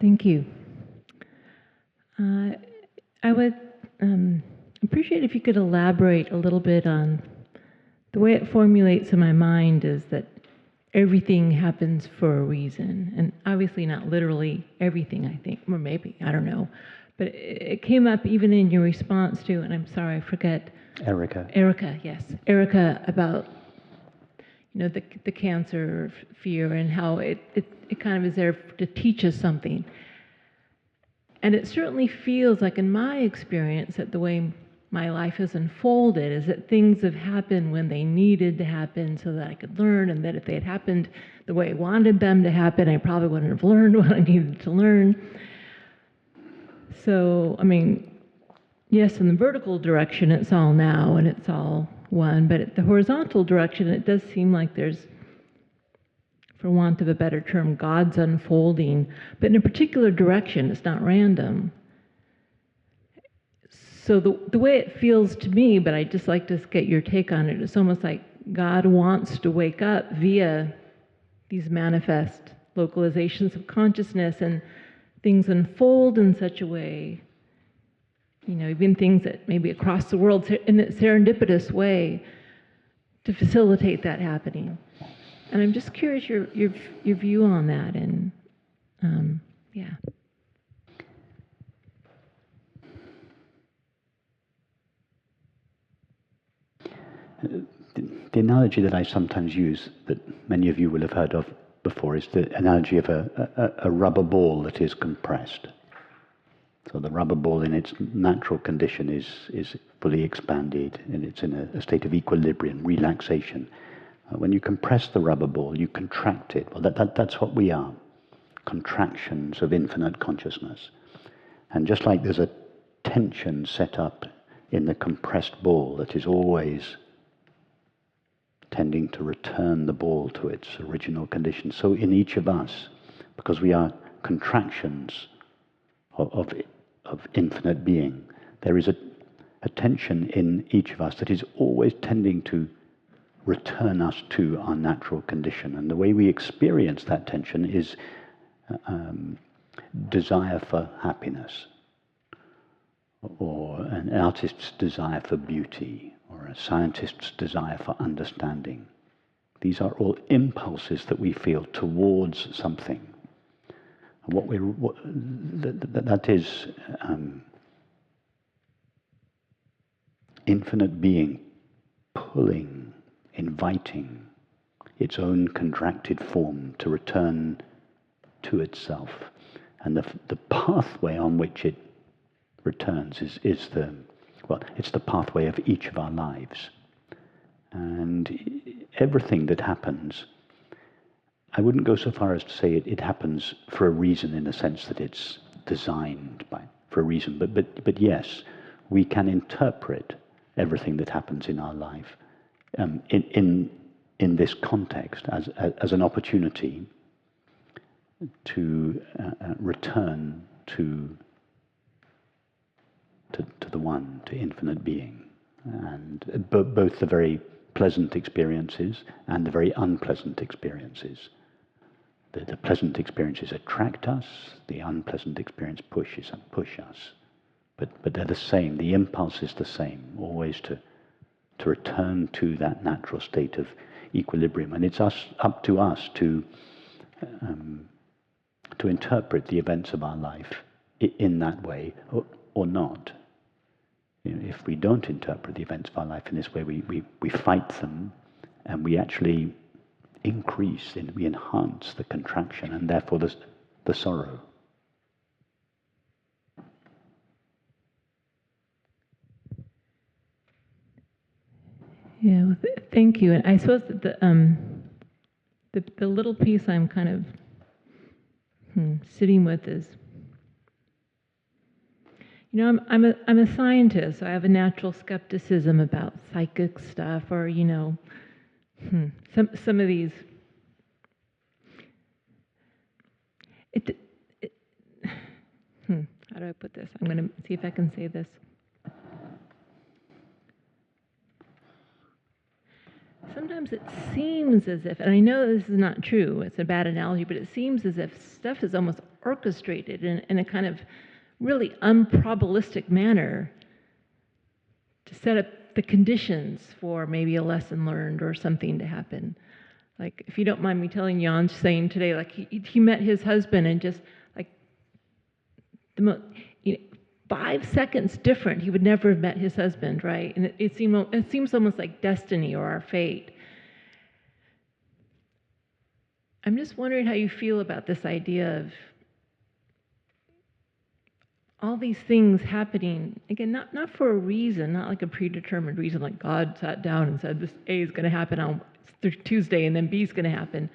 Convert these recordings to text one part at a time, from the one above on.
Thank you. I would appreciate if you could elaborate a little bit on the way it formulates in my mind is that everything happens for a reason. And obviously not literally everything, I think, or maybe, I don't know. But it came up even in your response to, and I'm sorry, I forget. Erica. Erica, yes. Erica, about the cancer fear and how it kind of is there to teach us something. And it certainly feels like in my experience that the way my life has unfolded is that things have happened when they needed to happen so that I could learn, and that if they had happened the way I wanted them to happen, I probably wouldn't have learned what I needed to learn. So, I mean, yes, in the vertical direction, it's all now and it's all one, but at the horizontal direction, it does seem like there's, for want of a better term, God's unfolding, but in a particular direction, it's not random. So the way it feels to me, but I'd just like to get your take on it, it's almost like God wants to wake up via these manifest localizations of consciousness, and things unfold in such a way, even things that maybe across the world in a serendipitous way to facilitate that happening. And I'm just curious your view on that, and yeah. The analogy that I sometimes use, that many of you will have heard of before, is the analogy of a rubber ball that is compressed. So the rubber ball in its natural condition is fully expanded, and it's in a state of equilibrium, relaxation. When you compress the rubber ball, you contract it. Well, that's what we are, contractions of infinite consciousness. And just like there's a tension set up in the compressed ball that is always tending to return the ball to its original condition, so in each of us, because we are contractions of infinite being, there is a tension in each of us that is always tending to return us to our natural condition. And the way we experience that tension is desire for happiness, or an artist's desire for beauty, or a scientist's desire for understanding. These are all impulses that we feel towards something. That is infinite being pulling, inviting its own contracted form to return to itself. And the pathway on which it returns is it's the pathway of each of our lives. And everything that happens, I wouldn't go so far as to say it happens for a reason, in the sense that it's designed for a reason, but yes, we can interpret everything that happens in our life in this context as an opportunity to return to the one, to infinite being, and both the very pleasant experiences and the very unpleasant experiences. The pleasant experiences attract us, the unpleasant experience push us. But they're the same, the impulse is the same, always to return to that natural state of equilibrium. And it's up to us to interpret the events of our life in that way, or not. If we don't interpret the events of our life in this way, we fight them, and we actually increase, and we enhance the contraction, and therefore the sorrow. Yeah, well, thank you. And I suppose that the little piece I'm kind of sitting with is, I'm a scientist, so I have a natural skepticism about psychic stuff, or some of these. How do I put this? I'm going to see if I can say this. Sometimes sometimes it seems as if, and I know this is not true, it's a bad analogy, but it seems as if stuff is almost orchestrated in a kind of really unprobabilistic manner to set up the conditions for maybe a lesson learned or something to happen. Like, if you don't mind me telling you, Jan saying today, like he met his husband and just like the most, 5 seconds different, he would never have met his husband, right? And it seems almost like destiny or our fate. I'm just wondering how you feel about this idea of all these things happening, again, not for a reason, not like a predetermined reason, like God sat down and said, this A is going to happen on Tuesday and then B is going to happen.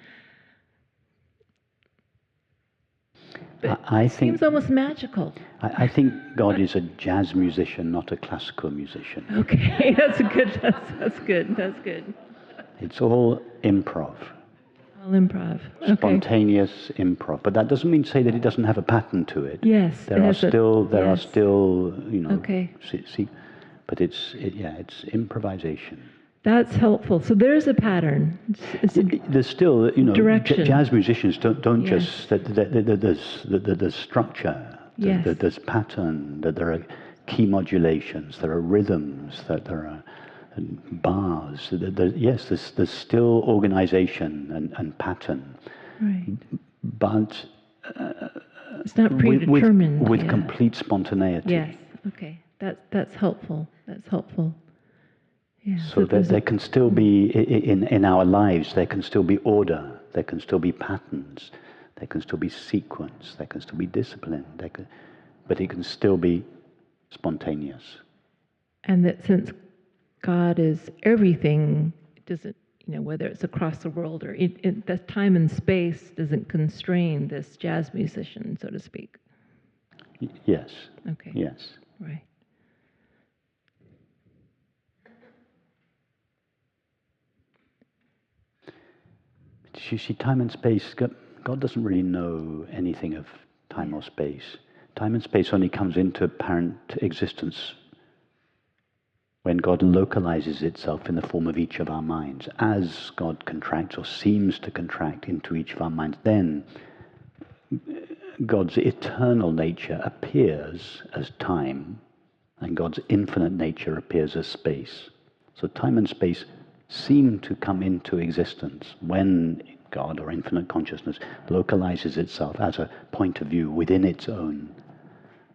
But it seems almost magical. I think God is a jazz musician, not a classical musician. Okay, that's good. That's good. It's all improv. All improv. Okay. Spontaneous improv. But that doesn't mean to say that it doesn't have a pattern to it. Yes. There are still, Okay. But it's improvisation. That's helpful. So there's a pattern. There's still, direction. Jazz musicians don't just, there's structure, there's pattern, that there are key modulations, there are rhythms, that there are bars. Yes, there's still organization and pattern. Right. But it's not predetermined. With complete spontaneity. Yes. Okay. That's helpful. That's helpful. Yeah, so there can still be, in our lives, there can still be order, there can still be patterns, there can still be sequence, there can still be discipline, but it can still be spontaneous. And that since God is everything, it doesn't, whether it's across the world or that time and space doesn't constrain this jazz musician, so to speak. Yes. Okay. Yes. Right. You see, time and space, God doesn't really know anything of time or space. Time and space only comes into apparent existence when God localizes itself in the form of each of our minds. As God contracts or seems to contract into each of our minds, then God's eternal nature appears as time, and God's infinite nature appears as space. So time and space seem to come into existence when God or infinite consciousness localizes itself as a point of view within its own.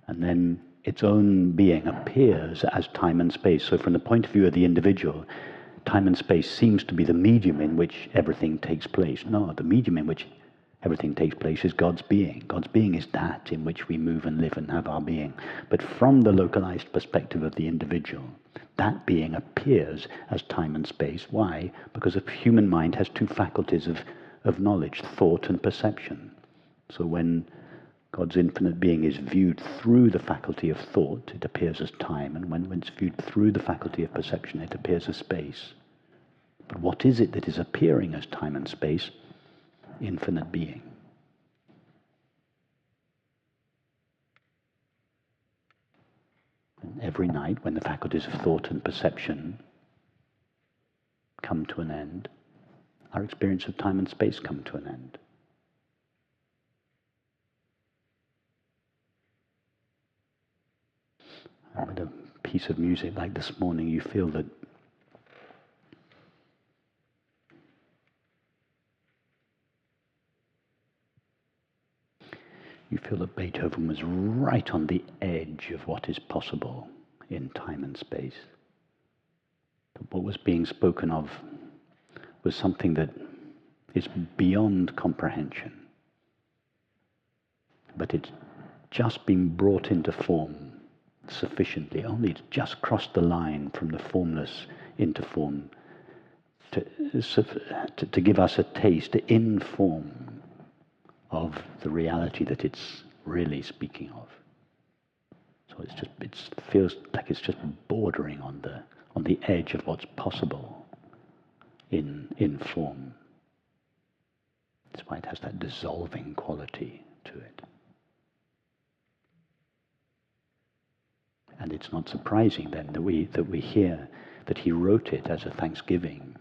And then its own being appears as time and space. So from the point of view of the individual, time and space seems to be the medium in which everything takes place. No, the medium in which everything takes place is God's being. God's being is that in which we move and live and have our being. But from the localized perspective of the individual, that being appears as time and space. Why? Because the human mind has two faculties of knowledge, thought and perception. So when God's infinite being is viewed through the faculty of thought, it appears as time, and when it's viewed through the faculty of perception, it appears as space. But what is it that is appearing as time and space? Infinite being. And every night, when the faculties of thought and perception come to an end, our experience of time and space come to an end. And with a piece of music like this morning, you feel that Beethoven was right on the edge of what is possible in time and space. But what was being spoken of was something that is beyond comprehension. But it's just been brought into form sufficiently. Only it's just crossed the line from the formless into form to give us a taste in form of the reality that it's really speaking of. So it feels like it's just bordering on the edge of what's possible in form. That's why it has that dissolving quality to it. And it's not surprising then that we hear that he wrote it as a thanksgiving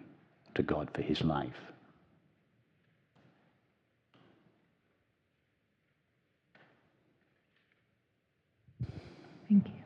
to God for his life. Thank you.